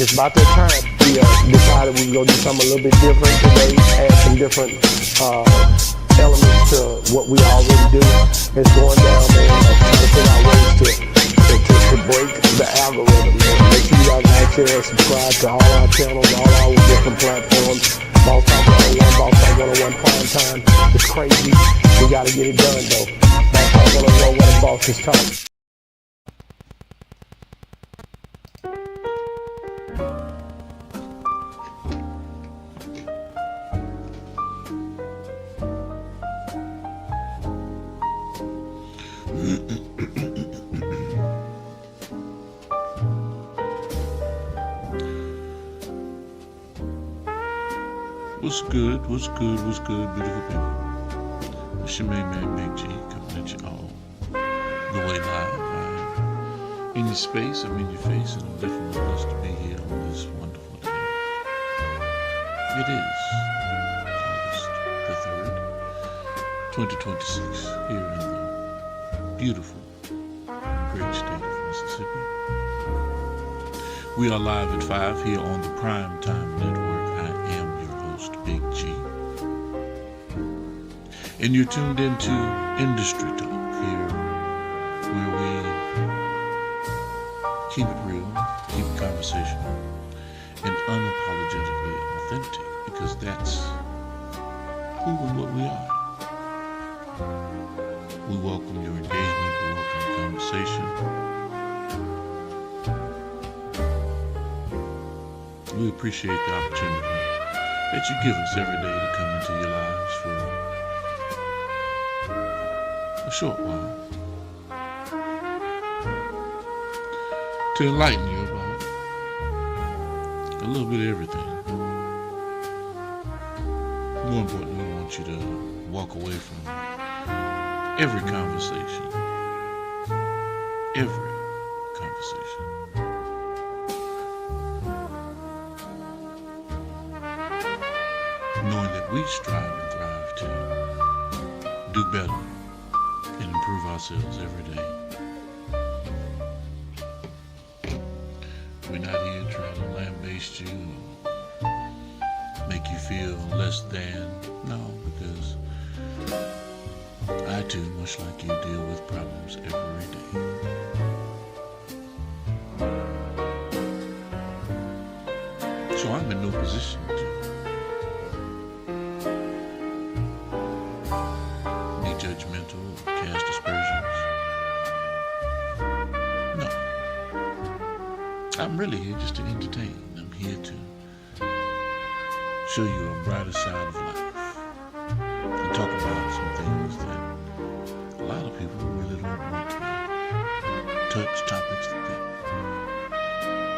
it's about that time. We decided we were going to do something a little bit different today, add some different elements to what we already do. It's going down, man. Trying to figure out ways to break the algorithm, man. Make sure you guys like, share, and subscribe to all our channels, all our different platforms. Boss Talk 101, Boss Talk 101 Prime Time. It's crazy. We got to get it done, though. Boss Talk 101, where the boss is talking. What's good, beautiful people? It's your man, Big G, coming at you all the way live. I'm in your space, I'm in your face, and I'm definitely blessed to be here on this wonderful day. It is August the 3rd, 2026, here in the beautiful, great state of Mississippi. We are live at 5 here on the Prime Time Network. Big G. And you're tuned into Industry Talk here, where we keep it real, keep it conversational, and unapologetically authentic, because that's who and what we are. We welcome your engagement, we welcome your conversation. We appreciate the opportunity that you give us every day to come into your lives for a short while, to enlighten you about a little bit of everything. More importantly, we want you to walk away from every conversation, knowing that we strive and thrive to do better and improve ourselves every day. We're not here trying to lambaste you or make you feel less than. No, because I too, much like you, deal with problems every day. So I'm in no position to be judgmental or cast aspersions. No. I'm really here just to entertain. I'm here to show you a brighter side of life and talk about some things that a lot of people really don't want to touch, topics that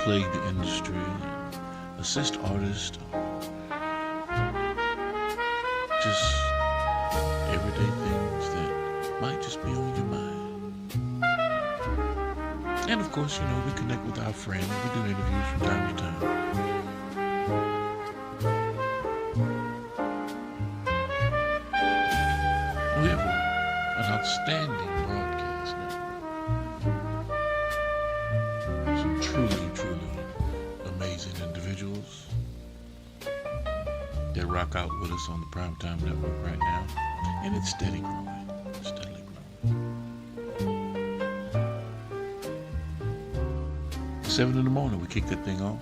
plague the industry, assist artists, just everyday things that might just be on your mind. And of course, we connect with our friends. We do interviews from time to time. We have an outstanding broadcast network. Some truly amazing individuals that rock out with us on the Primetime Network right now. And it's steadily growing. 7 in the morning, we kick that thing off.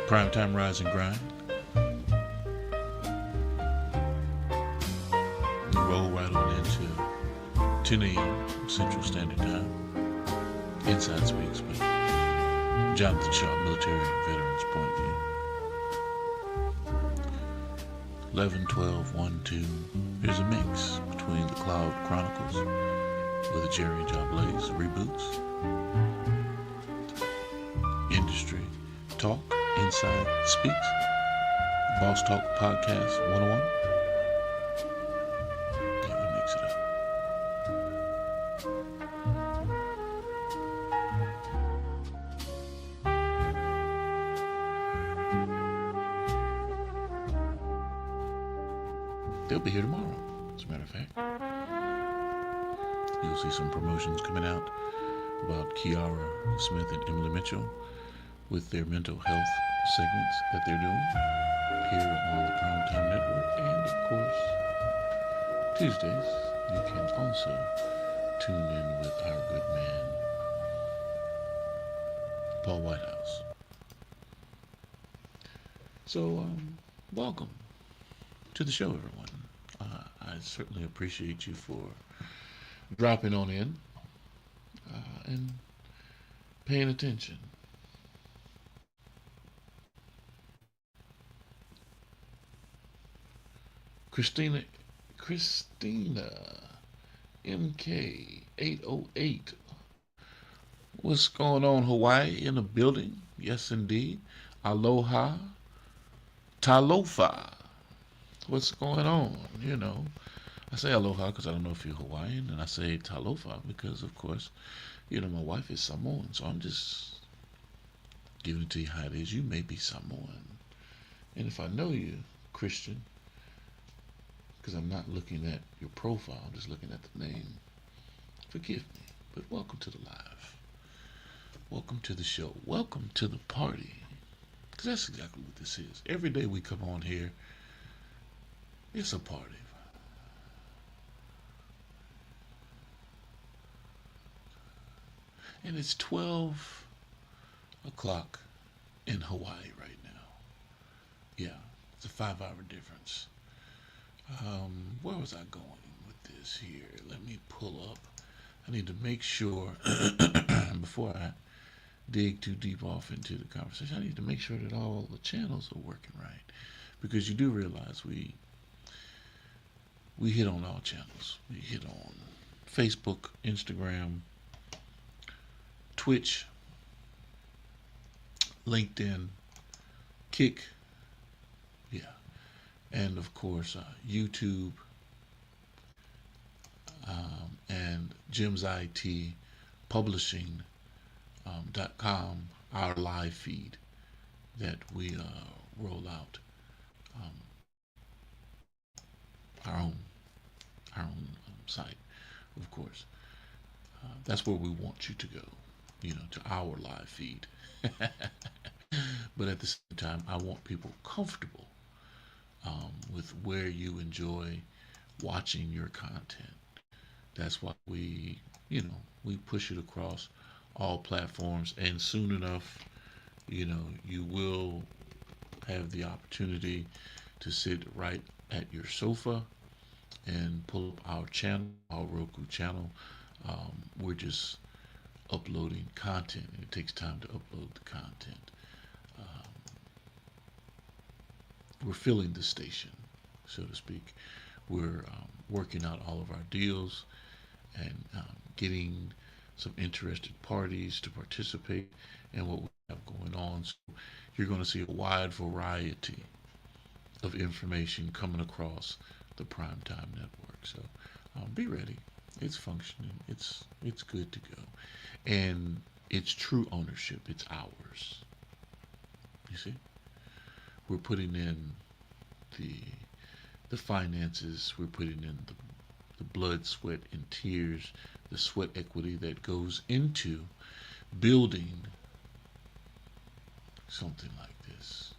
Primetime Rise and Grind. We roll right on into 10 a.m. Central Standard Time. Inside Speaks with Jonathan Shaw, Military Veterans Point of View. 11, 12, 1, 2. Here's a mix between the Cloud Chronicles with Jerry and John Blaze reboots. Industry Talk, Inside Speaks, Boss Talk Podcast 101. Yeah, we mix it up. They'll be here tomorrow, as a matter of fact. You'll see some promotions coming out about Kiara Smith and Emily Mitchell with their mental health segments that they're doing here on the Primetime Network. And of course, Tuesdays, you can also tune in with our good man, Paul Whitehouse. So, welcome to the show, everyone. I certainly appreciate you for dropping on in and paying attention. Christina MK808. What's going on, Hawaii? In the building? Yes, indeed. Aloha. Talofa. What's going on? I say aloha because I don't know if you're Hawaiian, and I say talofa because, of course, my wife is Samoan, so I'm just giving it to you how it is. You may be Samoan. And if I know you, Christian, because I'm not looking at your profile, I'm just looking at the name, forgive me. But welcome to the live. Welcome to the show. Welcome to the party. Because that's exactly what this is. Every day we come on here, it's a party. And it's 12 o'clock in Hawaii right now. Yeah, it's a 5-hour difference. Where was I going with this here? Let me pull up. I need to make sure, before I dig too deep off into the conversation, I need to make sure that all the channels are working right. Because you do realize we hit on all channels. We hit on Facebook, Instagram, Twitch, LinkedIn, Kick, yeah, and of course YouTube, and Jim's IT Publishing .com, our live feed that we roll out, our own site, of course. That's where we want you to go, to our live feed. But at the same time, I want people comfortable with where you enjoy watching your content. That's why we push it across all platforms, and soon enough, you will have the opportunity to sit right at your sofa and pull up our channel, our Roku channel. We're just uploading content, and it takes time to upload the content. We're filling the station, so to speak. We're working out all of our deals and getting some interested parties to participate in what we have going on. So you're going to see a wide variety of information coming across the Primetime Network. So be ready. It's functioning. It's good to go. And it's true ownership. It's ours. You see? We're putting in the finances. We're putting in the blood, sweat, and tears, the sweat equity that goes into building something like this.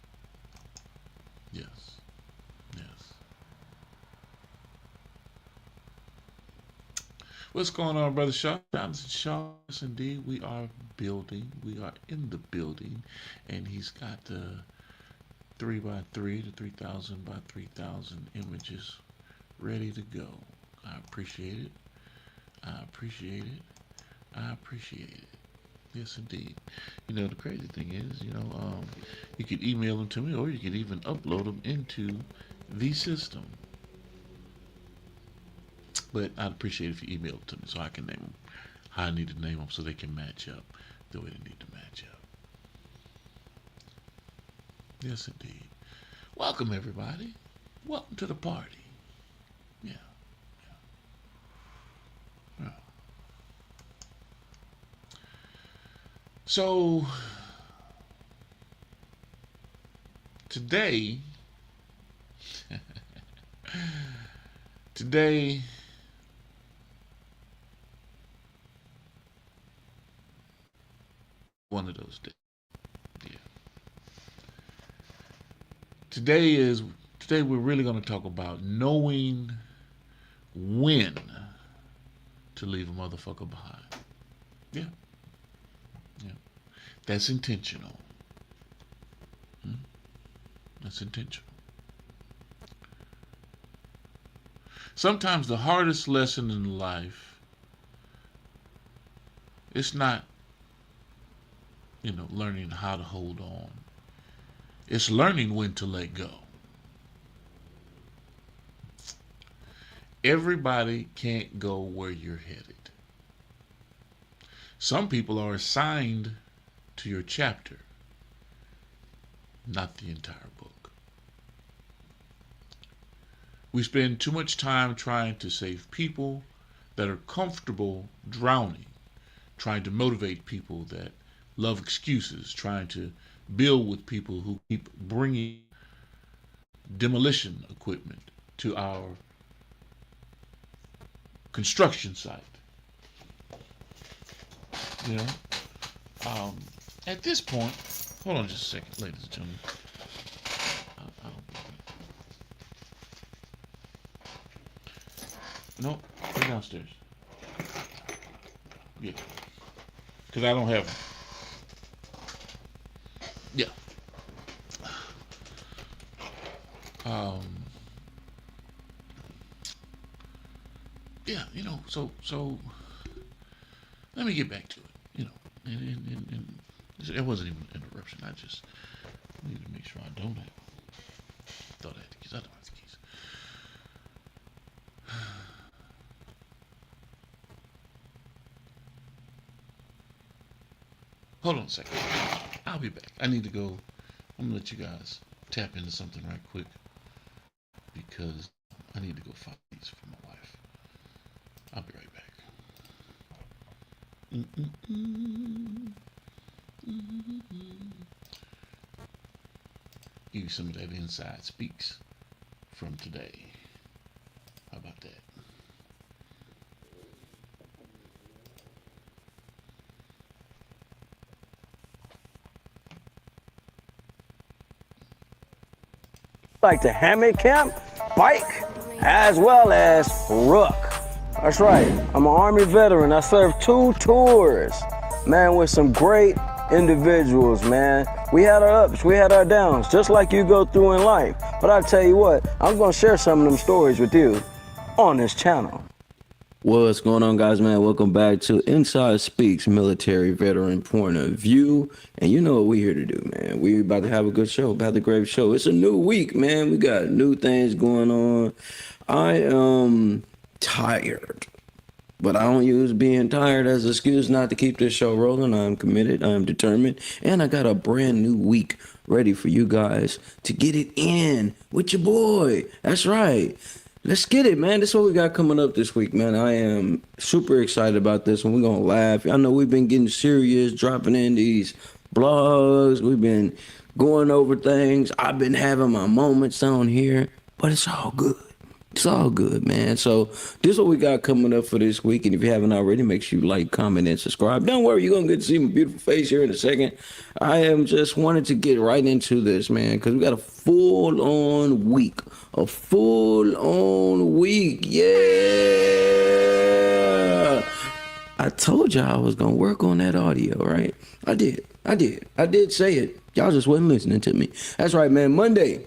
Yes. Yes. What's going on, Brother Shaw? Jonathan Shaw, yes, indeed. We are building. We are in the building. And he's got the 3x3 to 3,000 by 3,000 images ready to go. I appreciate it. I appreciate it. I appreciate it. Yes, indeed. The crazy thing is, you could email them to me, or you could even upload them into the system. But I'd appreciate it if you email them to me so I can name them how I need to name them so they can match up the way they need to match up. Yes, indeed. Welcome, everybody. Welcome to the party. Yeah. Yeah. So, today, one of those days. Today we're really going to talk about knowing when to leave a motherfucker behind. Yeah. Yeah. That's intentional. That's intentional. Sometimes the hardest lesson in life, it's not, learning how to hold on. It's learning when to let go. Everybody can't go where you're headed. Some people are assigned to your chapter, not the entire book. We spend too much time trying to save people that are comfortable drowning, trying to motivate people that love excuses, trying to build with people who keep bringing demolition equipment to our construction site. At this point, hold on just a second, ladies and gentlemen. No, go downstairs. Yeah, because I don't have them. Yeah. Yeah, so let me get back to it, and it wasn't even an interruption. I just need to make sure I don't have them. Thought I had the keys. I don't have the keys. Hold on a second. I'll be back. I need to go. I'm going to let you guys tap into something right quick because I need to go find these for my wife. I'll be right back. Give you some of that inside speaks from today. How about that? Like the hammock camp, bike, as well as Rook. That's right, I'm an Army veteran. I served 2 tours, man, with some great individuals, man. We had our ups, we had our downs, just like you go through in life. But I tell you what, I'm gonna share some of them stories with you on this channel. What's going on, guys, man? Welcome back to Inside Speaks Military Veteran Point of View. And you know what we're here to do, man. We're about to have a good show, about the great show. It's a new week, man. We got new things going on. I am tired, but I don't use being tired as an excuse not to keep this show rolling. I'm committed, I'm determined, and I got a brand new week ready for you guys to get it in with your boy. That's right. Let's get it, man. This is what we got coming up this week, man. I am super excited about this one. We're going to laugh. I know we've been getting serious, dropping in these blogs. We've been going over things. I've been having my moments on here, but it's all good. It's all good, man. So this is what we got coming up for this week. And if you haven't already, make sure you like, comment, and subscribe. Don't worry, you're going to get to see my beautiful face here in a second. I am just wanted to get right into this, man, because we got a full-on week. A full-on week. Yeah. I told y'all I was going to work on that audio, right? I did say it. Y'all just wasn't listening to me. That's right, man. Monday,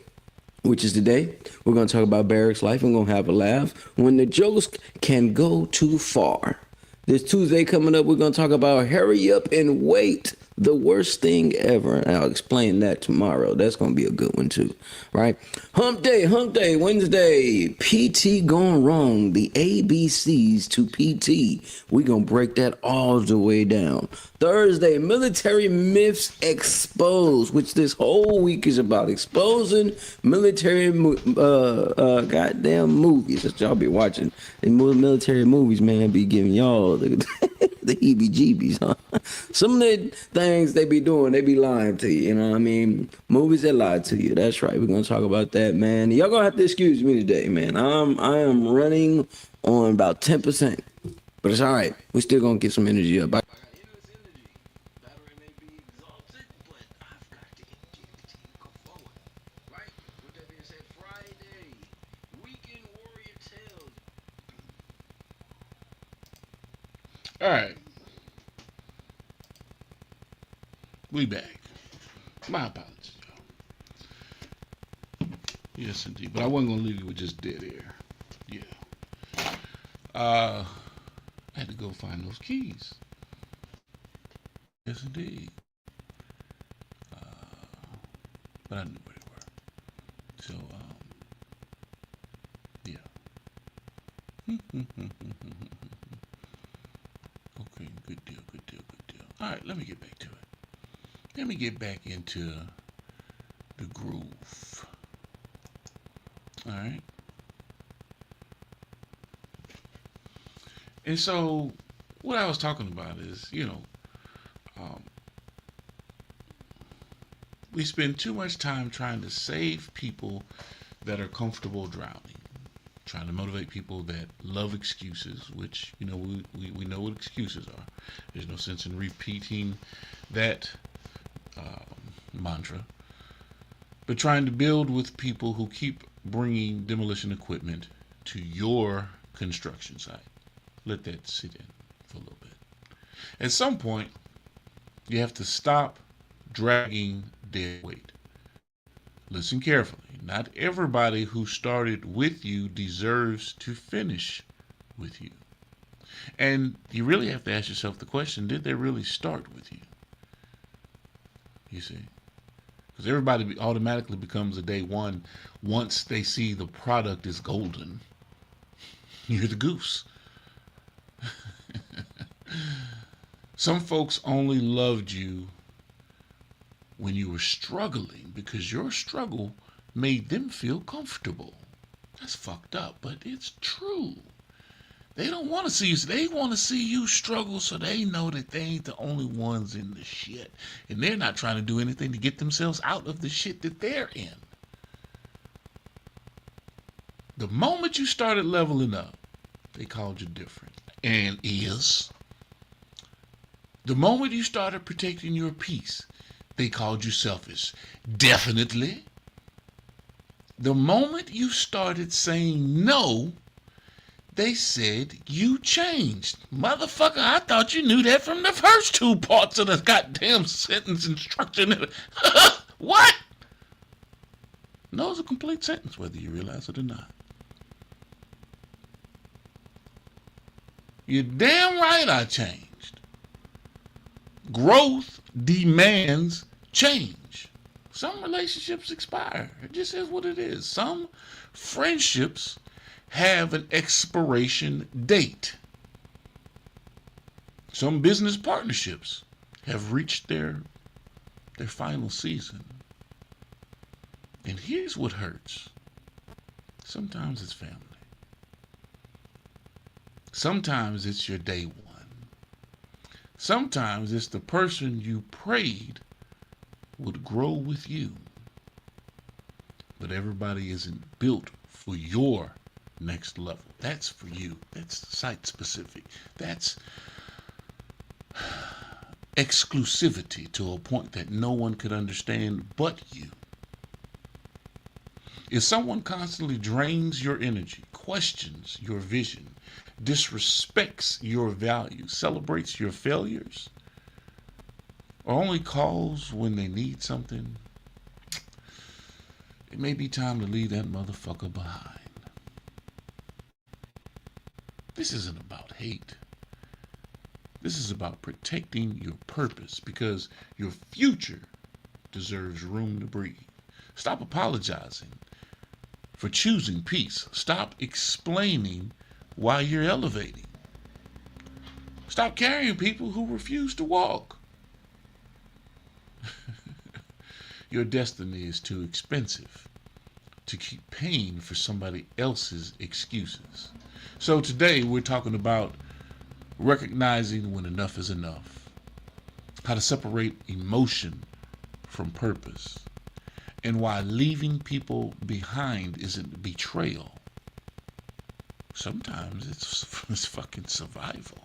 which is today, we're going to talk about barracks life. We're going to have a laugh. When the jokes can go too far. This Tuesday coming up, we're going to talk about hurry up and wait. The worst thing ever. And I'll explain that tomorrow. That's going to be a good one too, right? Hump day, Wednesday. PT gone wrong. The ABCs to PT. We're going to break that all the way down. Thursday, military myths exposed, which this whole week is about exposing military goddamn movies that y'all be watching. And military movies, man, be giving y'all the heebie-jeebies, huh? Some of the things they be doing, they be lying to you, you know what I mean? Movies that lie to you, that's right. We're going to talk about that, man. Y'all going to have to excuse me today, man. I am running on about 10%, but it's all right. We still going to get some energy up. All right. We back. My apologies, y'all. Yes, indeed. But I wasn't going to leave you with just dead air. Yeah. I had to go find those keys. Yes, indeed. But I knew where they were. So, yeah. Okay, good deal, good deal, good deal. All right, let me get back to it. Let me get back into the groove. All right. And so, what I was talking about is, we spend too much time trying to save people that are comfortable drowning, trying to motivate people that love excuses, which, we know what excuses are. There's no sense in repeating that mantra. But trying to build with people who keep bringing demolition equipment to your construction site. Let that sit in for a little bit. At some point, you have to stop dragging dead weight. Listen carefully. Not everybody who started with you deserves to finish with you. And you really have to ask yourself the question, did they really start with you? You see? Because everybody automatically becomes a day one once they see the product is golden. You're the goose. Some folks only loved you when you were struggling because your struggle made them feel comfortable. That's fucked up, but it's true. They don't want to see you. They want to see you struggle so they know that they ain't the only ones in the shit. And they're not trying to do anything to get themselves out of the shit that they're in. The moment you started leveling up, they called you different. And is. The moment you started protecting your peace, they called you selfish. Definitely. The moment you started saying no, they said you changed. Motherfucker, I thought you knew that from the first two parts of the goddamn sentence instruction. What? No, it's a complete sentence, whether you realize it or not. You're damn right I changed. Growth demands change. Some relationships expire. It just is what it is. Some friendships have an expiration date. Some business partnerships have reached their final season. And here's what hurts. Sometimes it's family. Sometimes it's your day one. Sometimes it's the person you prayed would grow with you. But everybody isn't built for your next level. That's for you. That's site specific. That's exclusivity to a point that no one could understand but you. If someone constantly drains your energy, questions your vision, disrespects your values, celebrates your failures, or only calls when they need something, it may be time to leave that motherfucker behind. This isn't about hate. This is about protecting your purpose because your future deserves room to breathe. Stop apologizing for choosing peace. Stop explaining why you're elevating. Stop carrying people who refuse to walk. Your destiny is too expensive to keep paying for somebody else's excuses. So today we're talking about recognizing when enough is enough, how to separate emotion from purpose, and why leaving people behind isn't betrayal. Sometimes it's fucking survival.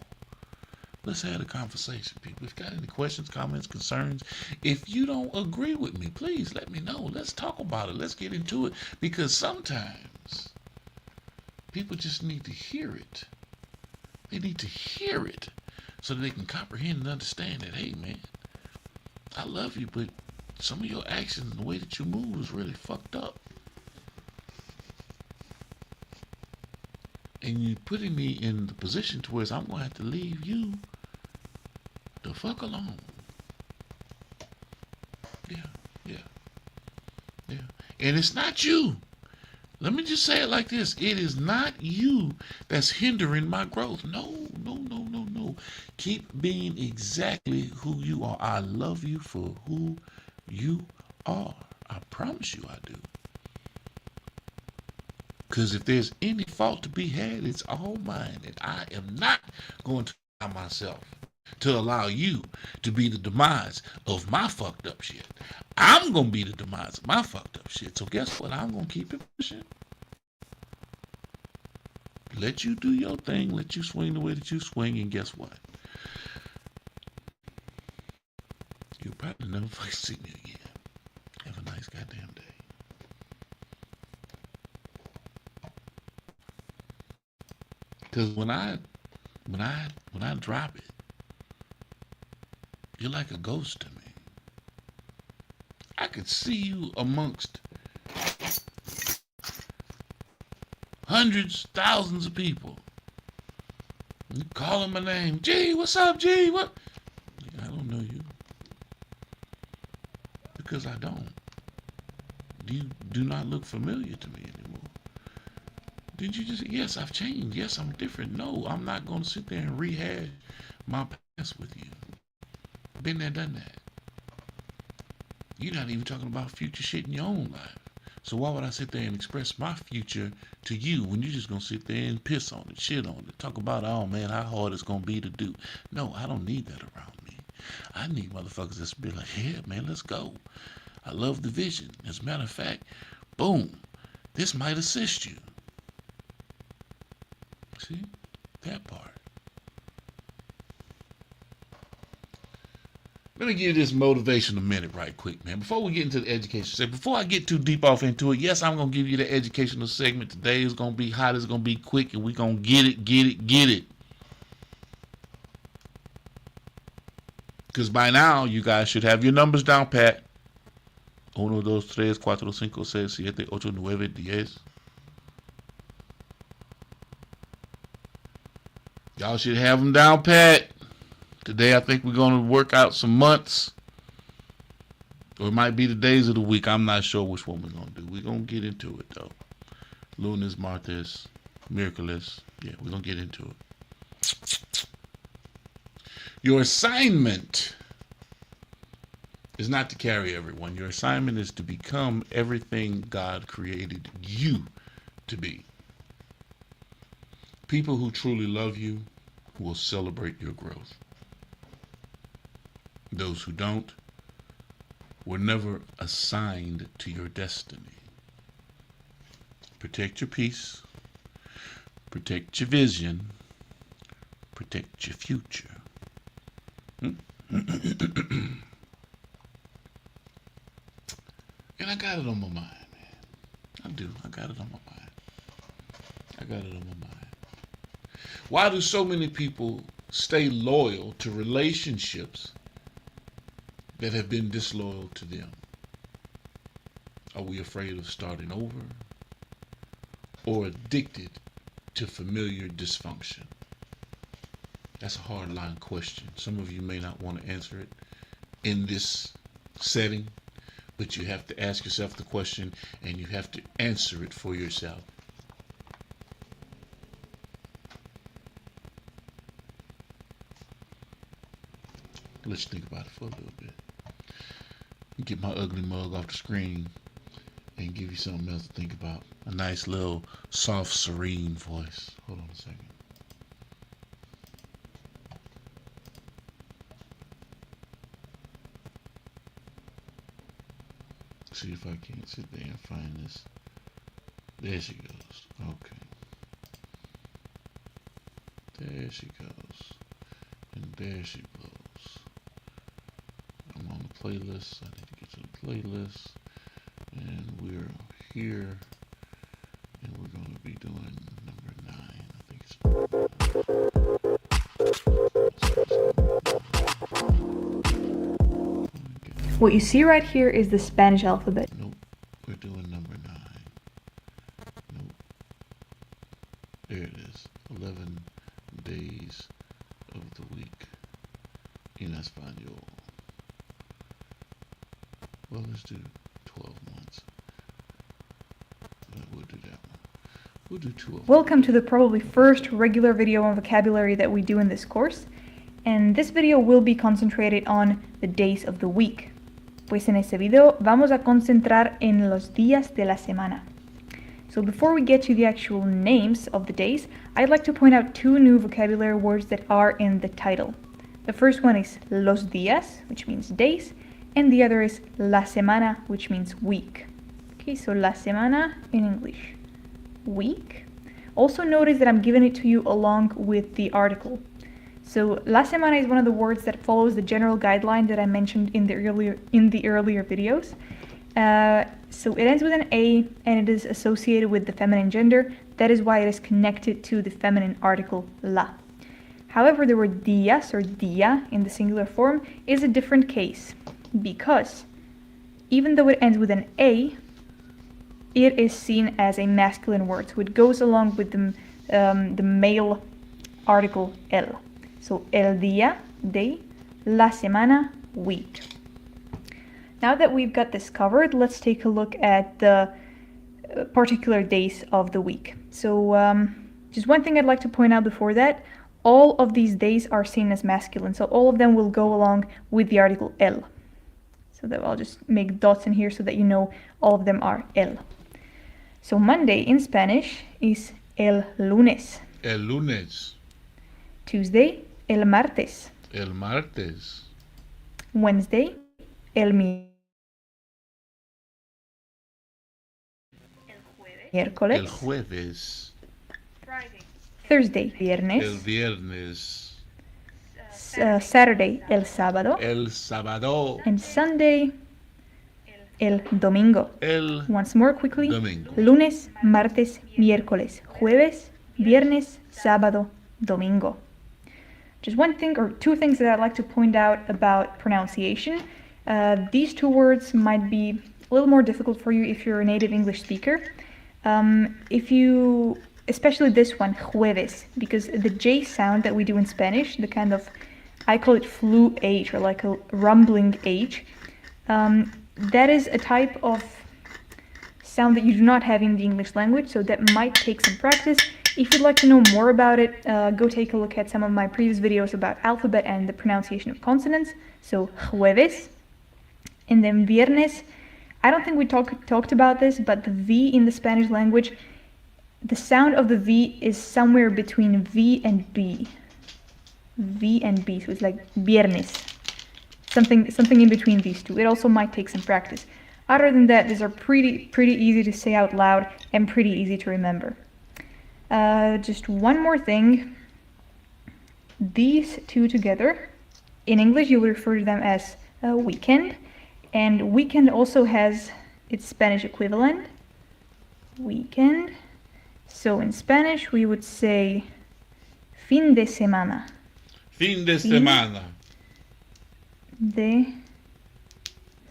Let's have a conversation, people. If you got any questions, comments, concerns, if you don't agree with me, please let me know. Let's talk about it. Let's get into it. Because sometimes people just need to hear it. They need to hear it. so that they can comprehend and understand that, hey, man, I love you, but some of your actions and the way that you move is really fucked up. And you're putting me in the position to where I'm going to have to leave you the fuck alone. Yeah, yeah, yeah. And it's not you. Let me just say it like this. It is not you that's hindering my growth. No, no, no, no, no. Keep being exactly who you are. I love you for who you are. I promise you I do. Because if there's any fault to be had, it's all mine. And I am not going to allow myself to allow you to be the demise of my fucked up shit. I'm going to be the demise of my fucked up shit. So guess what? I'm going to keep it pushing. Let you do your thing. Let you swing the way that you swing. And guess what? You'll probably never fucking see me again. Have a nice goddamn day. Because when I drop it, you're like a ghost to me. I could see you amongst hundreds, thousands of people. You calling my name. G, what's up, G? What? I don't know you. Because I don't. You do not look familiar to me anymore. Did you just, yes, I've changed. Yes, I'm different. No, I'm not going to sit there and rehash my past with you. Been there, done that. You're not even talking about future shit in your own life. So why would I sit there and express my future to you when you're just going to sit there and piss on it, shit on it, talk about, oh man, how hard it's going to be to do. No, I don't need that around me. I need motherfuckers that's be like, yeah, man, let's go. I love the vision. As a matter of fact, boom, this might assist you. See? That part. Let me give you this motivation a minute right quick, man. Before we get into the education segment, before I get too deep off into it, yes, I'm going to give you the educational segment. Today is going to be hot. It's going to be quick, and we're going to get it. Because by now, you guys should have your numbers down pat. 1, 2, 3, 4, 5, 6, 7, 8, 9, 10. Y'all should have them down pat. Today, I think we're going to work out some months. Or it might be the days of the week. I'm not sure which one we're going to do. We're going to get into it, though. Lunes, Martes, Miércoles. Yeah, we're going to get into it. Your assignment is not to carry everyone. Your assignment is to become everything God created you to be. People who truly love you will celebrate your growth. Those who don't were never assigned to your destiny. Protect your peace. Protect your vision. Protect your future. And I got it on my mind, man. I do. I got it on my mind. Why do so many people stay loyal to relationships that have been disloyal to them? Are we afraid of starting over? Or addicted to familiar dysfunction? That's a hard-line question. Some of you may not want to answer it in this setting, but you have to ask yourself the question and you have to answer it for yourself. Let's think about it for a little bit. Get my ugly mug off the screen and give you something else to think about. A nice little soft, serene voice. Hold on a second. See if I can't sit there and find this. There she goes. Okay. There she goes. And there she blows. I'm on the playlist. I need to get to the playlist. And we're here. And we're going to be doing number 9. I think it's What you see right here is the Spanish alphabet. Nope. We're doing number 9. Nope. There it is. 11 days of the week in Espanol. Well, let's do 12 months. We'll do that one. We'll do 12. Welcome to the probably first regular video on vocabulary that we do in this course. And this video will be concentrated on the days of the week. Pues en este video vamos a concentrar en los días de la semana. So before we get to the actual names of the days, I'd like to point out 2 new vocabulary words that are in the title. The first one is los días, which means days, and the other is la semana, which means week. Okay, so la semana in English, week. Also notice that I'm giving it to you along with the article. So la semana is one of the words that follows the general guideline that I mentioned in the earlier videos. So it ends with an A and it is associated with the feminine gender. That is why it is connected to the feminine article la. However, the word días or día in the singular form is a different case because even though it ends with an A, it is seen as a masculine word. So it goes along with the male article el. So el día, day, la semana, week. Now that we've got this covered, let's take a look at the particular days of the week. So just one thing I'd like to point out before that, all of these days are seen as masculine. So all of them will go along with the article el. So that I'll just make dots in here so that you know all of them are el. So Monday in Spanish is el lunes. El lunes. Tuesday, el martes. El martes. Wednesday, el miércoles. El jueves. Thursday, viernes. El viernes. Saturday, el sábado. El sábado. And Sunday, el domingo. El Once more quickly. domingo. Lunes, martes, miércoles, jueves, viernes, sábado, domingo. Just one thing or 2 things that I'd like to point out about pronunciation. These 2 words might be a little more difficult for you if you're a native English speaker. Especially this one, jueves, because the J sound that we do in Spanish, the kind of, I call it flu H or like a rumbling H, that is a type of sound that you do not have in the English language, so that might take some practice. If you'd like to know more about it, go take a look at some of my previous videos about alphabet and the pronunciation of consonants. So jueves, and then viernes. I don't think we talked about this, but the V in the Spanish language, the sound of the V is somewhere between V and B. V and B, so it's like viernes. Something in between these 2. It also might take some practice. Other than that, these are pretty easy to say out loud and pretty easy to remember. Just one more thing. These 2 together, in English you would refer to them as weekend, and weekend also has its Spanish equivalent, weekend. So in Spanish we would say fin de semana. Fin de semana. De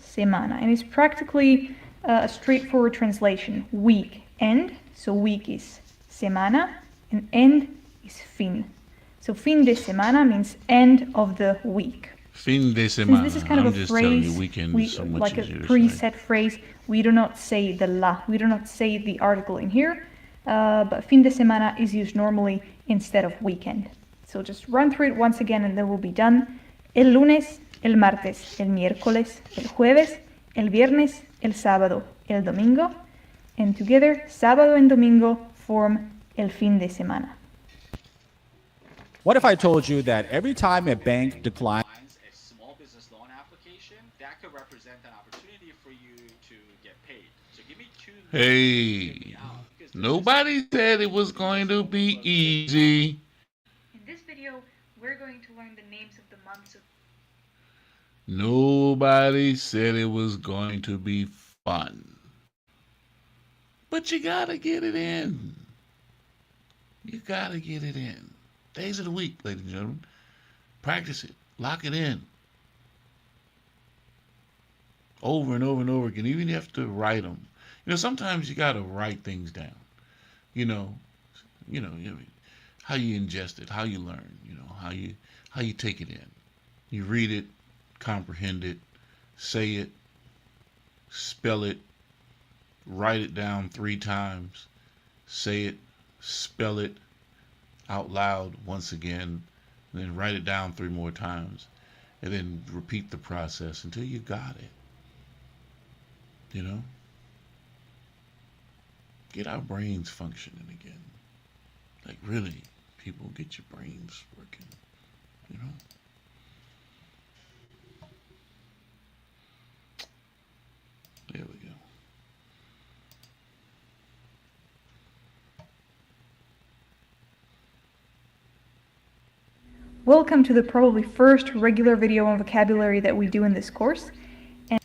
semana, and it's practically a straightforward translation. Week end, so week is semana, and end is fin. So fin de semana means end of the week. Fin de semana. Since this is kind of I'm a just telling you, phrase, weekend is so much like a easier to say. preset phrase, we do not say the la, we do not say the article in here, but fin de semana is used normally instead of weekend. So just run through it once again and then we'll be done. El lunes, el martes, el miércoles, el jueves, el viernes, el sábado, el domingo, and together, sábado and domingo form el fin de semana. What if I told you that every time a bank declines a small business loan application, that could represent an opportunity for you to get paid? So give me 2 Hey, nobody said it was going to be easy. In this video, we're going to learn the names of the months of Nobody said it was going to be fun. But you gotta get it in. You gotta get it in. Days of the week, ladies and gentlemen. Practice it. Lock it in. over and over and over again. Even if you have to write them. Sometimes you got to write things down. You know, how you ingest it, how you learn, how you take it in. You read it, comprehend it, say it, spell it, write it down 3 times, say it, spell it out loud once again, and then write it down 3 more times, and then repeat the process until you got it. Get our brains functioning again. Like, really, people, get your brains working. There we go. Welcome to the probably first regular video on vocabulary that we do in this course. And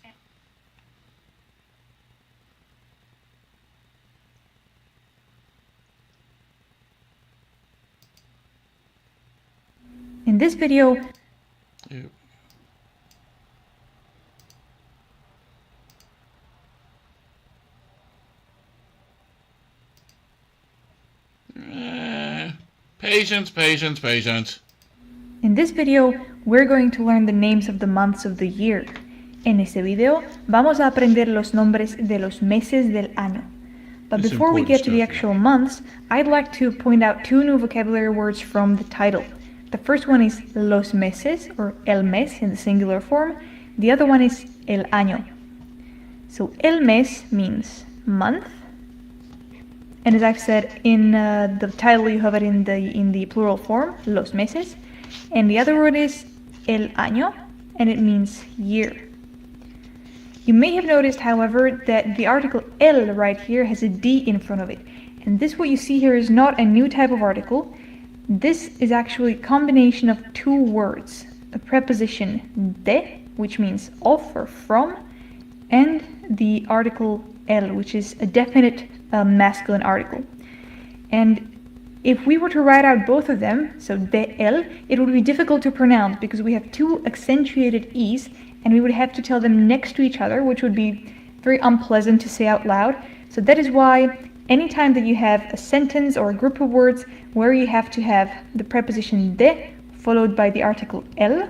in this video, Patience. In this video, we're going to learn the names of the months of the year. En este video, vamos a aprender los nombres de los meses del año. But It's before we important get to the stuff, actual months, I'd like to point out 2 new vocabulary words from the title. The first one is los meses, or el mes in the singular form. The other one is el año. So el mes means month. And as I've said, in the title you have it in the plural form, los meses. And the other word is el año, and it means year. You may have noticed, however, that the article el right here has a D in front of it. And this, what you see here, is not a new type of article. This is actually a combination of 2 words. A preposition de, which means of or from, and the article el, which is a definite masculine article. And if we were to write out both of them, so de el, it would be difficult to pronounce because we have 2 accentuated e's, and we would have to tell them next to each other, which would be very unpleasant to say out loud. So that is why anytime that you have a sentence or a group of words where you have to have the preposition de followed by the article el,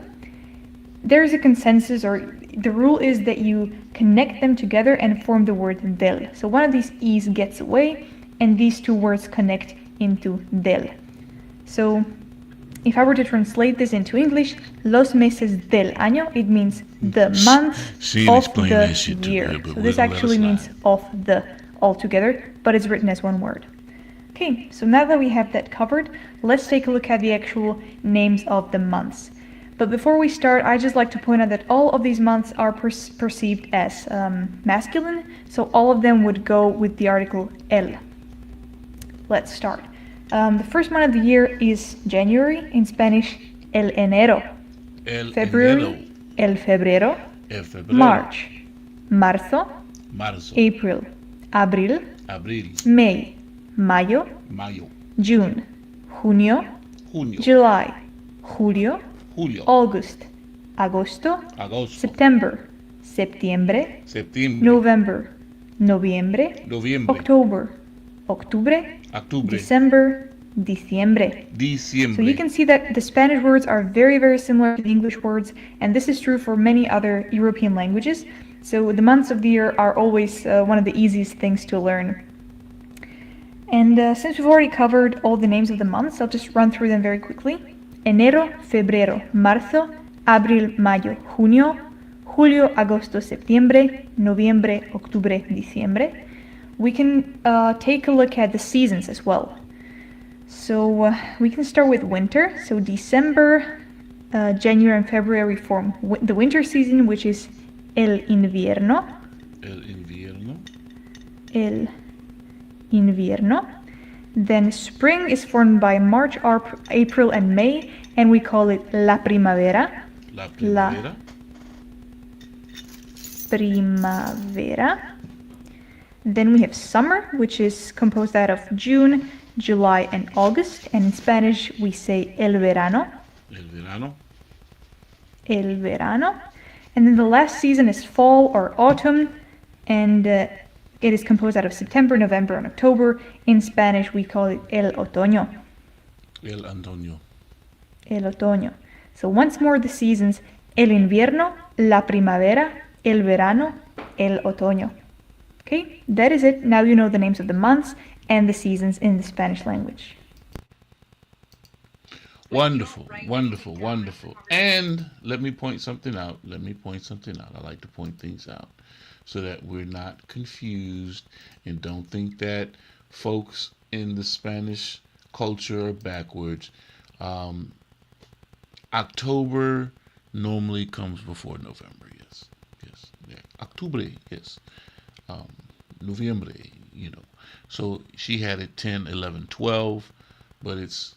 there is a consensus, or the rule is that you connect them together and form the word del. So one of these e's gets away, and these 2 words connect into del. So if I were to translate this into English, los meses del año, it means the month of the year. So this actually means of the altogether, but it's written as 1 word. Okay, so now that we have that covered, let's take a look at the actual names of the months. But before we start, I'd just like to point out that all of these months are perceived as masculine, so all of them would go with the article el. Let's start. The first month of the year is January, in Spanish, el enero. February, el febrero. March, marzo. April, abril. May, mayo. June, junio. July, julio. August, agosto. September, septiembre. November, noviembre. October, octubre. December, diciembre. So you can see that the Spanish words are very, very similar to the English words, and this is true for many other European languages. So the months of the year are always one of the easiest things to learn. And since we've already covered all the names of the months, I'll just run through them very quickly. Enero, febrero, marzo, abril, mayo, junio, julio, agosto, septiembre, noviembre, octubre, diciembre. We can take a look at the seasons as well. So we can start with winter. So December, January and February form the winter season, which is el invierno. El invierno. Then spring is formed by March, April and May, and we call it la primavera. La primavera. Then we have summer, which is composed out of June, July and August, and in Spanish we say el verano. El verano. And then the last season is fall or autumn, and it is composed out of September, November, and October. In Spanish, we call it el otoño. El Antonio. El otoño. So once more, the seasons: el invierno, la primavera, el verano, el otoño. Okay, that is it. Now you know the names of the months and the seasons in the Spanish language. Wonderful, wonderful, wonderful. And let me point something out. I like to point things out so that we're not confused and don't think that folks in the Spanish culture are backwards. October normally comes before November. Yes. Yeah. Octubre, yes. Noviembre, So she had it 10, 11, 12, but it's,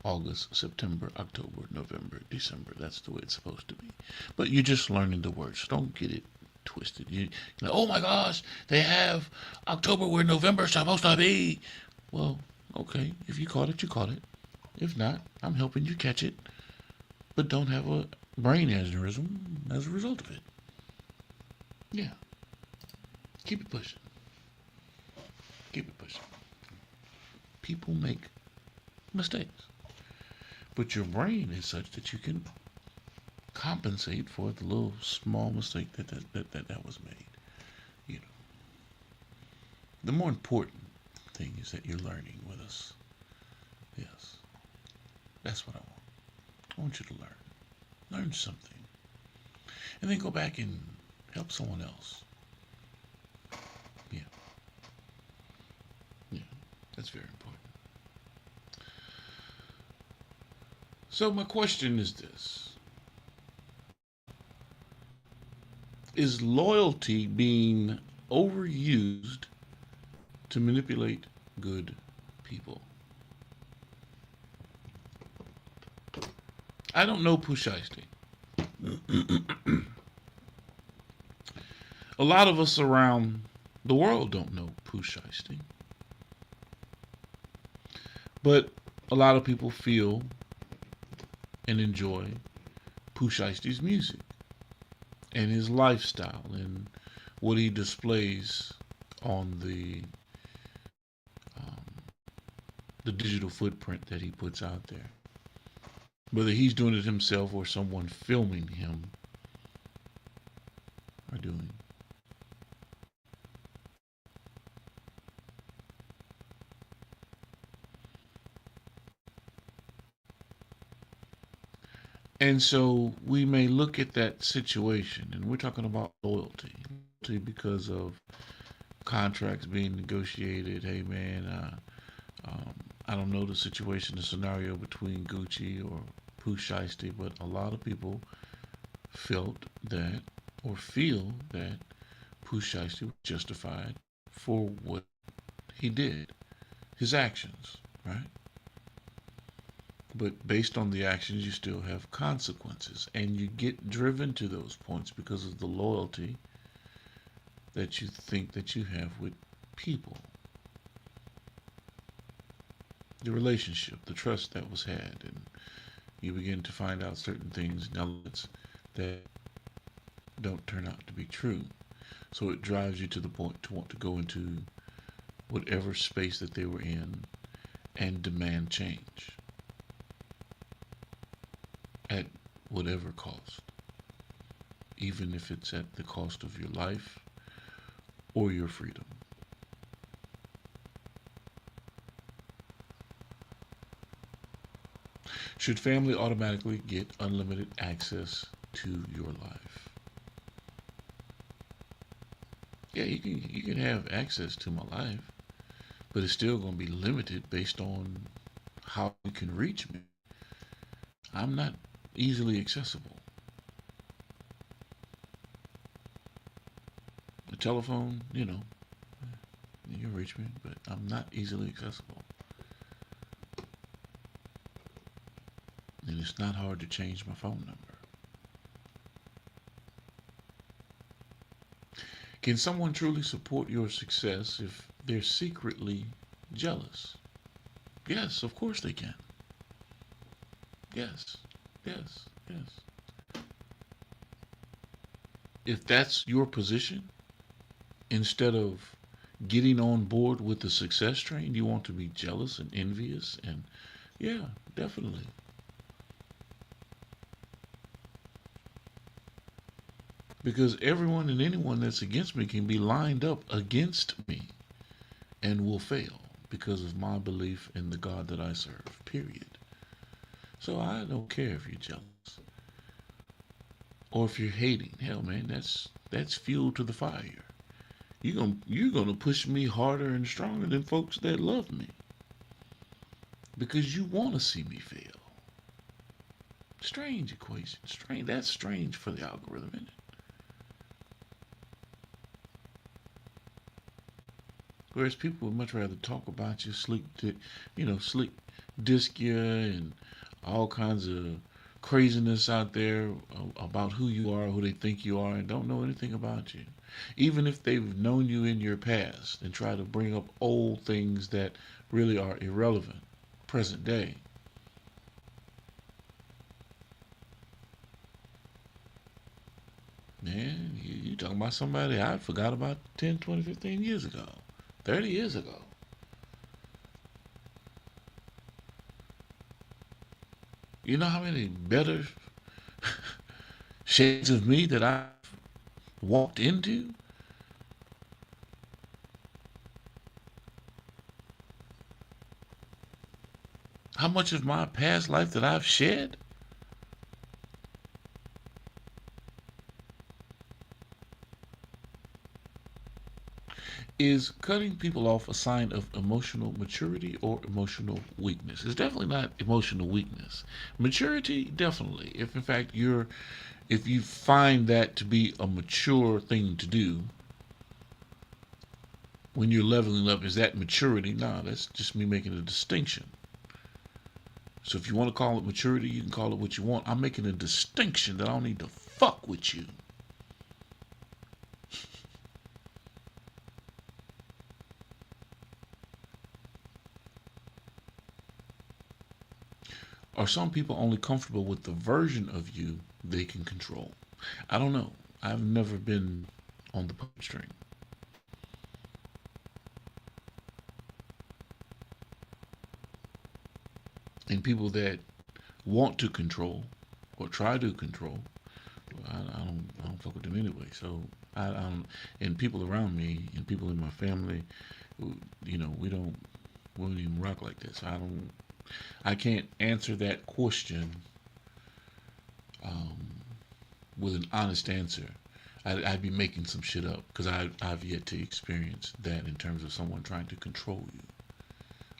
August, September, October, November, December. That's the way it's supposed to be. But you're just learning the words. Don't get it twisted. You're like, oh my gosh, they have October where November's supposed to be. Well, okay. If you caught it, you caught it. If not, I'm helping you catch it. But don't have a brain aneurysm as a result of it. Yeah. Keep it pushing. People make mistakes. But your brain is such that you can compensate for the little small mistake that was made. The more important thing is that you're learning with us. Yes. That's what I want. I want you to learn. Learn something. And then go back and help someone else. Yeah. That's very important. So my question is this. Is loyalty being overused to manipulate good people? I don't know Pooh Shiesty. A lot of us around the world don't know Pooh Shiesty. But a lot of people feel and enjoy Pooh Shiesty's music and his lifestyle and what he displays on the digital footprint that he puts out there. Whether he's doing it himself or someone filming him are doing. And so we may look at that situation, and we're talking about loyalty because of contracts being negotiated. Hey man, I don't know the situation, the scenario between Gucci or Pooh Shiesty, but a lot of people felt that or feel that Pooh Shiesty was justified for what he did, his actions, right? But based on the actions, you still have consequences, and you get driven to those points because of the loyalty that you think that you have with people. The relationship, the trust that was had, and you begin to find out certain things, elements that don't turn out to be true. So it drives you to the point to want to go into whatever space that they were in and demand change at whatever cost, even if it's at the cost of your life or your freedom. Should family automatically get unlimited access to your life? Yeah, you can have access to my life, but it's still going to be limited based on how you can reach me. I'm not easily accessible. The telephone, you can reach me, but I'm not easily accessible. And it's not hard to change my phone number. Can someone truly support your success if they're secretly jealous? Yes, of course they can. Yes. Yes. If that's your position, instead of getting on board with the success train, you want to be jealous and envious, and yeah, definitely. Because everyone and anyone that's against me can be lined up against me and will fail because of my belief in the God that I serve, period. So I don't care if you're jealous or if you're hating. Hell, man, that's fuel to the fire. You're gonna push me harder and stronger than folks that love me because you want to see me fail. Strange equation. Strange. That's strange for the algorithm, isn't it? Whereas people would much rather talk about you, sleep disc you, and all kinds of craziness out there about who you are, who they think you are, and don't know anything about you. Even if they've known you in your past and try to bring up old things that really are irrelevant, present day. Man, you talking about somebody I forgot about 10, 20, 15 years ago, 30 years ago. You know how many better shades of me that I've walked into? How much of my past life that I've shed? Is cutting people off a sign of emotional maturity or emotional weakness? It's definitely not emotional weakness. Maturity, definitely. If in fact if you find that to be a mature thing to do, when you're leveling up, is that maturity? No, that's just me making a distinction. So if you want to call it maturity, you can call it what you want. I'm making a distinction that I don't need to fuck with you. Are some people only comfortable with the version of you they can control? I don't know. I've never been on the puppet string. And people that want to control or try to control, I don't fuck with them anyway. So and people around me and people in my family, we don't even rock like this. I can't answer that question with an honest answer. I'd be making some shit up because I've yet to experience that in terms of someone trying to control you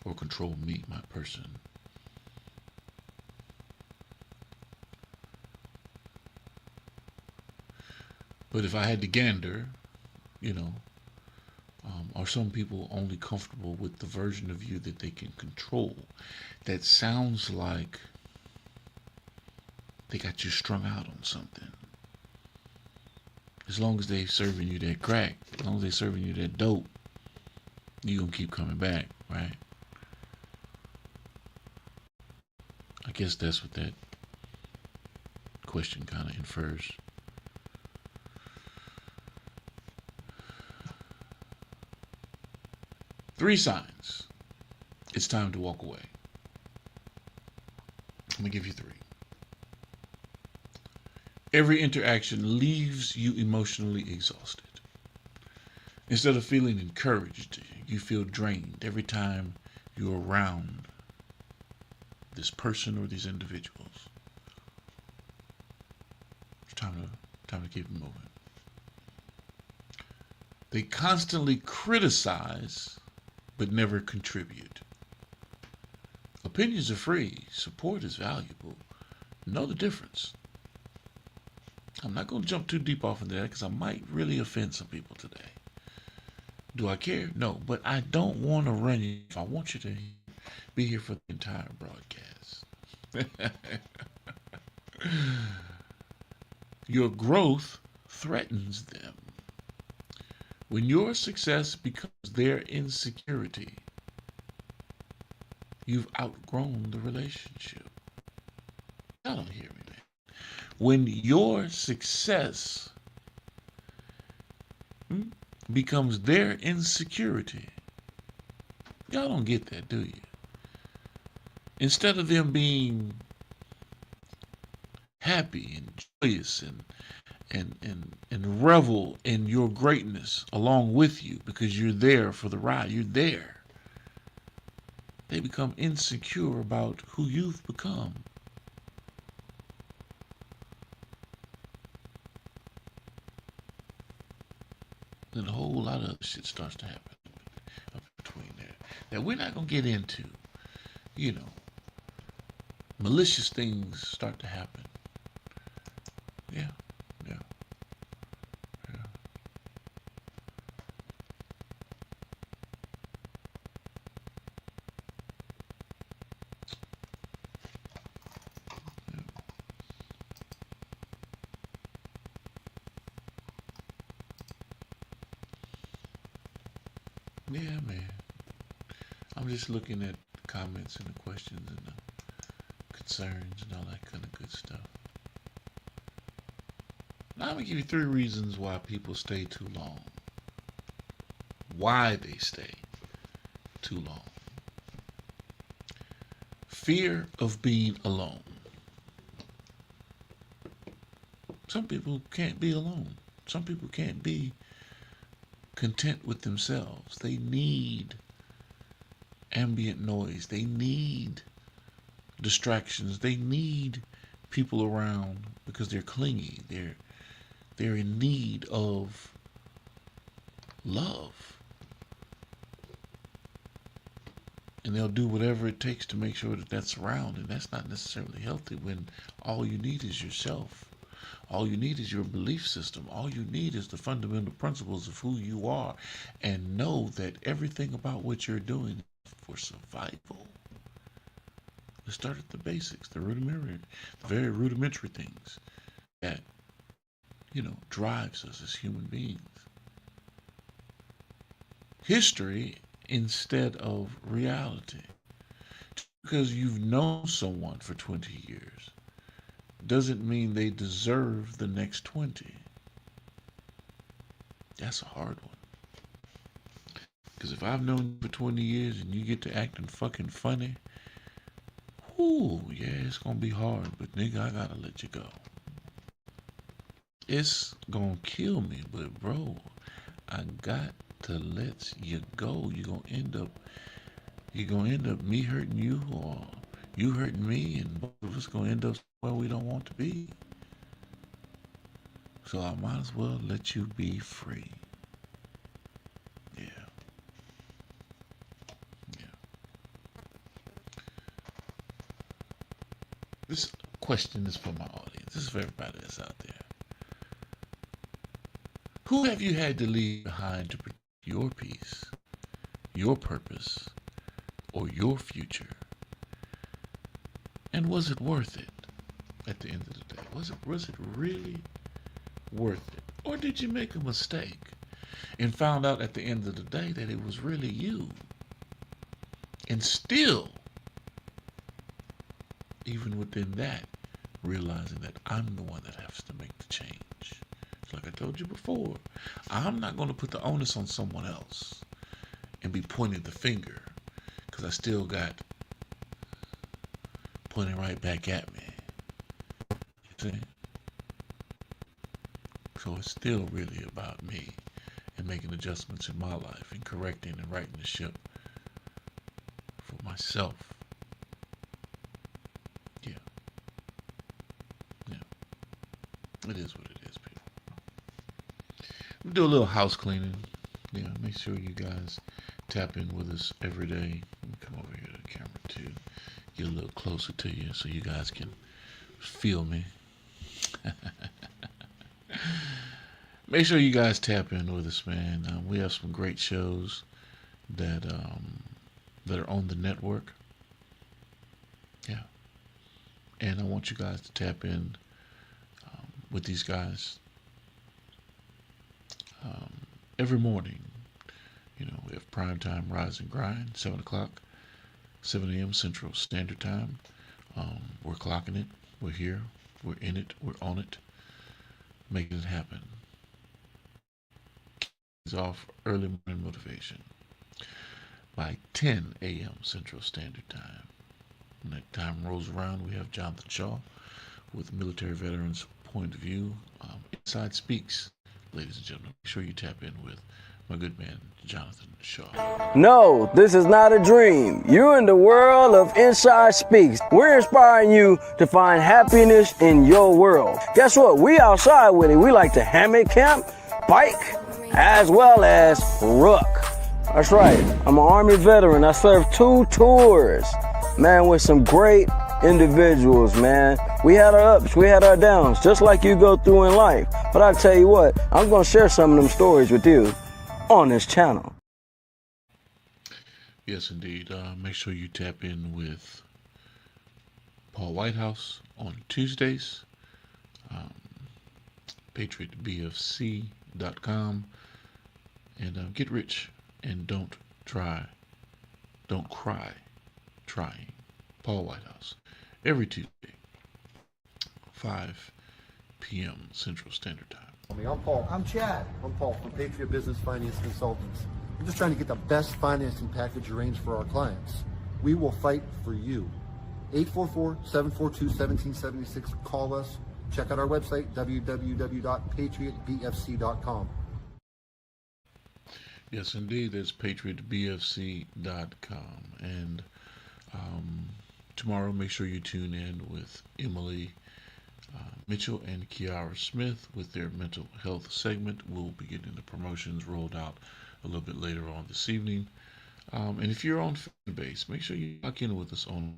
or control me, my person. But if I had to gander, are some people only comfortable with the version of you that they can control? That sounds like they got you strung out on something. As long as they serving you that crack, as long as they serving you that dope, you gonna keep coming back, right? I guess that's what that question kind of infers. Three signs it's time to walk away. I'm gonna give you three. Every interaction leaves you emotionally exhausted. Instead of feeling encouraged, you feel drained every time you're around this person or these individuals. It's time to keep it moving. They constantly criticize but never contribute. Opinions are free. Support is valuable. Know the difference. I'm not going to jump too deep off into that because I might really offend some people today. Do I care? No, but I don't want to run you. If I want you to be here for the entire broadcast. Your growth threatens them. When your success becomes their insecurity, you've outgrown the relationship. Y'all don't hear me, man. When your success becomes their insecurity, y'all don't get that, do you? Instead of them being happy and joyous and revel in your greatness along with you because you're there for the ride, you're there. They become insecure about who you've become. Then a whole lot of shit starts to happen up between there that we're not going to get into. You know, malicious things start to happen. Yeah, yeah, yeah. Yeah, man. I'm just looking at the comments and the questions and the concerns and all that kind of good stuff. Now I'm going to give you 3 reasons why people stay too long. Why they stay too long. Fear of being alone. Some people can't be alone. Some people can't be content with themselves. They need ambient noise. They need distractions. They need people around because they're clingy. They're in need of love. And they'll do whatever it takes to make sure that that's around. And that's not necessarily healthy when all you need is yourself. All you need is your belief system. All you need is the fundamental principles of who you are. And know that everything about what you're doing is for survival. Let's start at the basics, the very rudimentary things that, drives us as human beings. History instead of reality. Because you've known someone for 20 years doesn't mean they deserve the next 20. That's a hard one. Because if I've known you for 20 years and you get to acting fucking funny, ooh, yeah, it's gonna be hard, but nigga, I gotta let you go. It's gonna kill me, but bro, I got to let you go. You're gonna end up me hurting you or you hurting me, and both of us gonna end up where we don't want to be. So I might as well let you be free. Yeah. This question is for my audience. This is for everybody that's out there. Who have you had to leave behind to protect your peace, your purpose, or your future? And was it worth it at the end of the day? Was it really worth it? Or did you make a mistake and found out at the end of the day that it was really you? And still, even within that, realizing that I'm the one that has to make the change. It's like I told you before, I'm not going to put the onus on someone else and be pointing the finger, because I still got pointing right back at me. You see? So it's still really about me and making adjustments in my life and correcting and righting the ship for myself. Yeah. It is what it is, people. We'll do a little house cleaning. Yeah, make sure you guys tap in with us every day. Let me come over here to the camera too. Get a little closer to you so you guys can feel me. Make sure you guys tap in with us, man. We have some great shows that are on the network. Yeah. And I want you guys to tap in with these guys every morning. We have Primetime Rise and Grind, 7 o'clock, 7 a.m. Central Standard Time. We're clocking it. We're here. We're in it. We're on it. Making it happen. It's off early morning motivation by 10 a.m. Central Standard Time. When that time rolls around, we have Jonathan Shaw with Military Veterans Point of View. Inside Speaks, ladies and gentlemen. Make sure you tap in with my good man, Jonathan Shaw. No, this is not a dream. You're in the world of Inside Speaks. We're inspiring you to find happiness in your world. Guess what? We outside with it. We like to hammock camp, bike, as well as rook. That's right. I'm an Army veteran. I served 2 tours, man, with some great individuals, man. We had our ups, we had our downs, just like you go through in life. But I tell you what, I'm going to share some of them stories with you on this channel. Yes, indeed. Make sure you tap in with Paul Whitehouse on Tuesdays. PatriotBFC.com. And get rich and don't cry trying. Paul Whitehouse. Every Tuesday, 5 p.m. Central Standard Time. I'm Paul. I'm Chad. I'm Paul from Patriot Business Finance Consultants. I'm just trying to get the best financing package arranged for our clients. We will fight for you. 844-742-1776. Call us. Check out our website, www.patriotbfc.com. Yes, indeed. That's patriotbfc.com. And tomorrow, make sure you tune in with Emily Mitchell and Kiara Smith with their mental health segment. We'll be getting the promotions rolled out a little bit later on this evening. And if you're on Fanbase, make sure you lock in with us on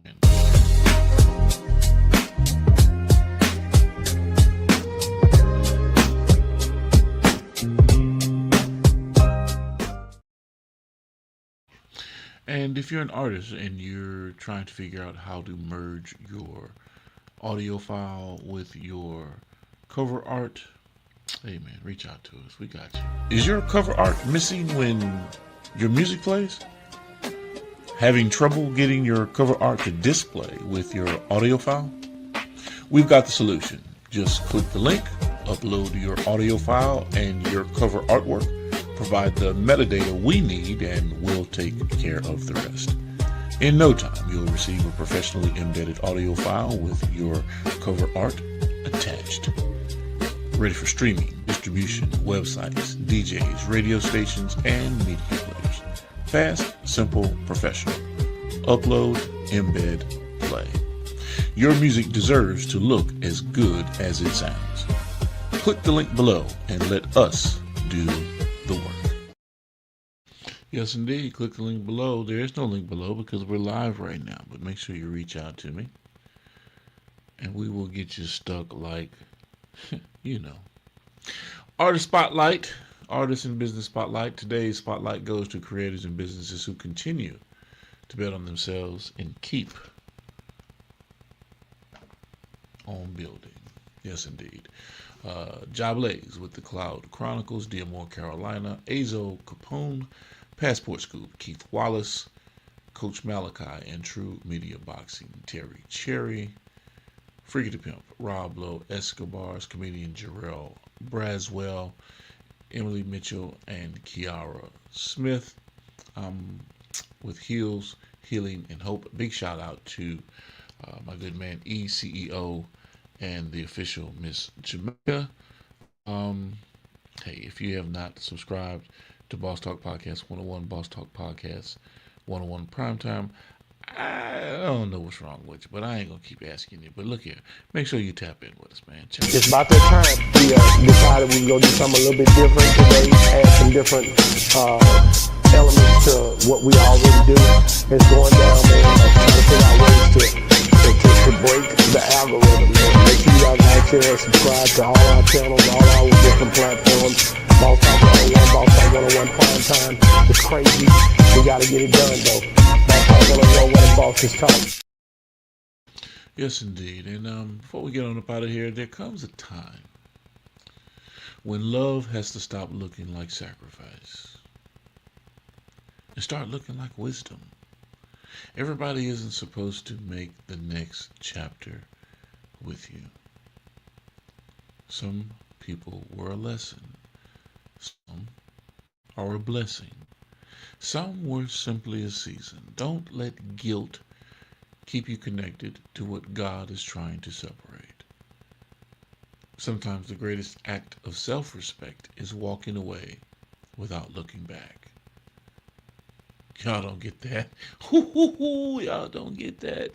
And if you're an artist and you're trying to figure out how to merge your audio file with your cover art, hey man, reach out to us. We got you. Is your cover art missing when your music plays? Having trouble getting your cover art to display with your audio file? We've got the solution. Just click the link, upload your audio file and your cover artwork, provide the metadata we need, and we'll take care of the rest. In no time, you'll receive a professionally embedded audio file with your cover art attached. Ready for streaming, distribution, websites, DJs, radio stations, and media players. Fast, simple, professional. Upload, embed, play. Your music deserves to look as good as it sounds. Click the link below and let us do the work. Yes, indeed. Click the link below. There is no link below because we're live right now, but make sure you reach out to me and we will get you stuck like, you know. Artist Spotlight, Artist and Business Spotlight. Today's spotlight goes to creators and businesses who continue to bet on themselves and keep on building. Yes, indeed. Jablaze with the Cloud Chronicles, Dearmore, Carolina. Azo Capone, Passport Scoop, Keith Wallace, Coach Malachi, and True Media Boxing, Terry Cherry. Freaky the Pimp, Rob Lowe, Escobar's comedian Jarrell Braswell, Emily Mitchell, and Kiara Smith. With Heals, Healing, and Hope. Big shout out to my good man ECEO and the official Miss Jamaica. Hey, if you have not subscribed to Boss Talk Podcast 101, Boss Talk Podcast 101 Primetime, I don't know what's wrong with you, but I ain't gonna keep asking you. But look here, make sure you tap in with us, man. It's about that time. We decided we were going to do something a little bit different today, add some different elements to what we already do. It's going down there, trying to figure out ways to break the algorithm, man. Make sure you guys like, share, and subscribe to all our channels, all our different platforms. Boss Talk 101, Boss Talk 101 Primetime. It's crazy. We got to get it done, though. Boss Talk 101, what a boss is talking. Yes, indeed. And before we get on up out of here, there comes a time when love has to stop looking like sacrifice and start looking like wisdom. Everybody isn't supposed to make the next chapter with you. Some people were a lesson. Some are a blessing. Some were simply a season. Don't let guilt keep you connected to what God is trying to separate. Sometimes the greatest act of self-respect is walking away without looking back. Y'all don't get that. Y'all don't get that.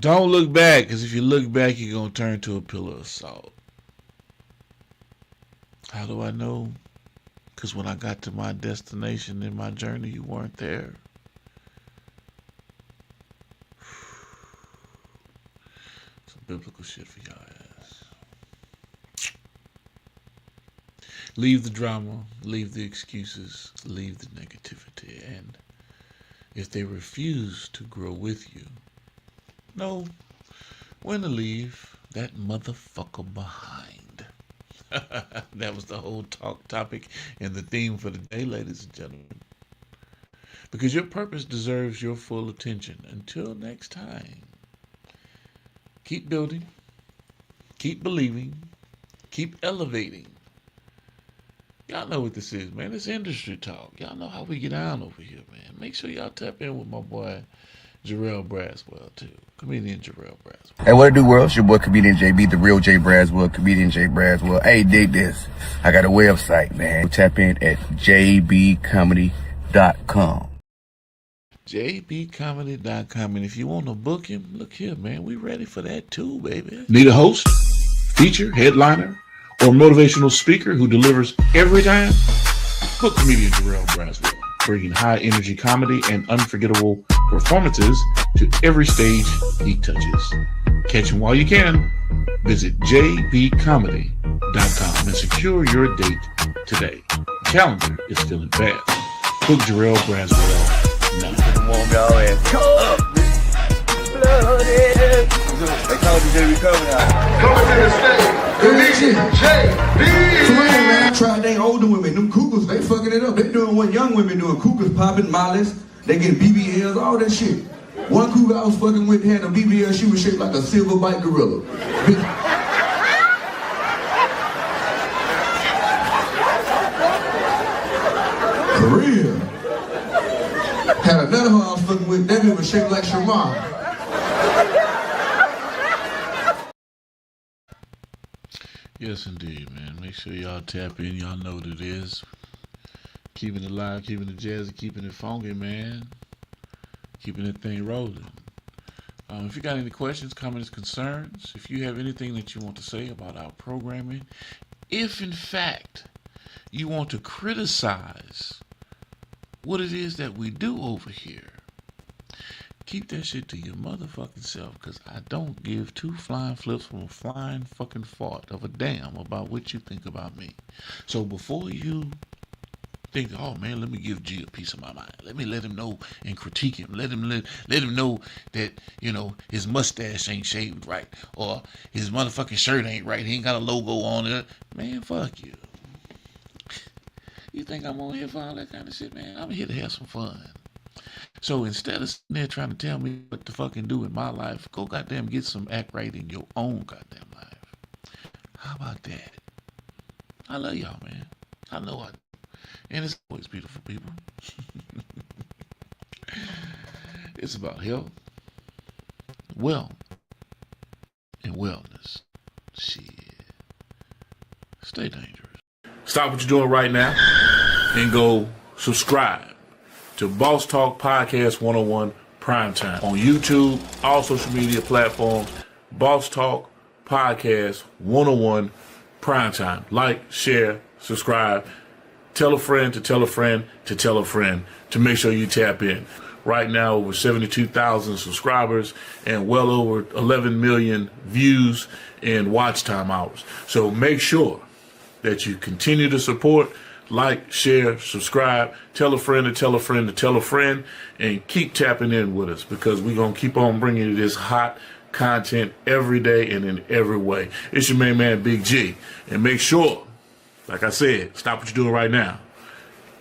Don't look back, because if you look back, you're going to turn to a pillar of salt. How do I know? Because when I got to my destination in my journey, you weren't there. Some biblical shit for y'all ass. Leave the drama, leave the excuses, leave the negativity. And if they refuse to grow with you, know when to leave that motherfucker behind. That was the whole topic and the theme for the day, ladies and gentlemen. Because your purpose deserves your full attention. Until next time, keep building, keep believing, keep elevating. Y'all know what this is, man. It's industry talk. Y'all know how we get down over here, man. Make sure y'all tap in with my boy Jarrell Braswell, too. Comedian Jarrell Braswell. Hey, what it do, world? It's your boy, Comedian JB, the real Jay Braswell, Comedian Jay Braswell. Hey, dig this. I got a website, man. Tap in at jbcomedy.com. jbcomedy.com. And if you want to book him, look here, man. We ready for that, too, baby. Need a host, feature, headliner, or motivational speaker who delivers every time? Book comedian Jarrell Braswell, bringing high-energy comedy and unforgettable performances to every stage he touches. Catch him while you can. Visit jbcomedy.com and secure your date today. Calendar is filling fast. Book Jarrell Braswell now. Come on, y'all, and come up. Blooded. They call me JB Comedy. Coming to the stage, Comedian JB. Man, I tried they older women, them cougars, they fucking it up. They doing what young women doing, cougars popping, mollies, they get BBLs, all that shit. One cougar I was fucking with had a BBL, she was shaped like a silverback gorilla. For real. Had another one I was fucking with, that bitch was shaped like Shamar. Yes, indeed, man. Make sure y'all tap in. Y'all know what it is. Keeping it live, keeping it jazzy, keeping it funky, man. Keeping that thing rolling. If you got any questions, comments, concerns, if you have anything that you want to say about our programming, if in fact you want to criticize what it is that we do over here, keep that shit to your motherfucking self, because I don't give two flying flips from a flying fucking fart of a damn about what you think about me. So before you think, oh man, let me give G a piece of my mind. Let me let him know and critique him. Let him know that, you know, his mustache ain't shaved right, or his motherfucking shirt ain't right. He ain't got a logo on it. Man, fuck you. You think I'm on here for all that kind of shit, man? I'm here to have some fun. So instead of sitting there trying to tell me what to fucking do in my life, go goddamn get some act right in your own goddamn life. How about that? I love y'all, man. I know I do. And it's always beautiful, people. It's about health, wealth, and wellness. Shit. Stay dangerous. Stop what you're doing right now and go subscribe to Boss Talk Podcast 101 Primetime on YouTube, all social media platforms. Boss Talk Podcast 101 Primetime. Like, share, subscribe. Tell a friend to tell a friend to tell a friend to make sure you tap in. Right now, over 72,000 subscribers and well over 11 million views and watch time hours. So make sure that you continue to support, like, share, subscribe, tell a friend to tell a friend to tell a friend, and keep tapping in with us, because we're going to keep on bringing you this hot content every day and in every way. It's your main man, Big G. And make sure, like I said, stop what you're doing right now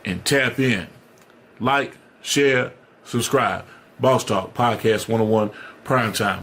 and tap in. Like, share, subscribe. Boss Talk Podcast 101 Primetime.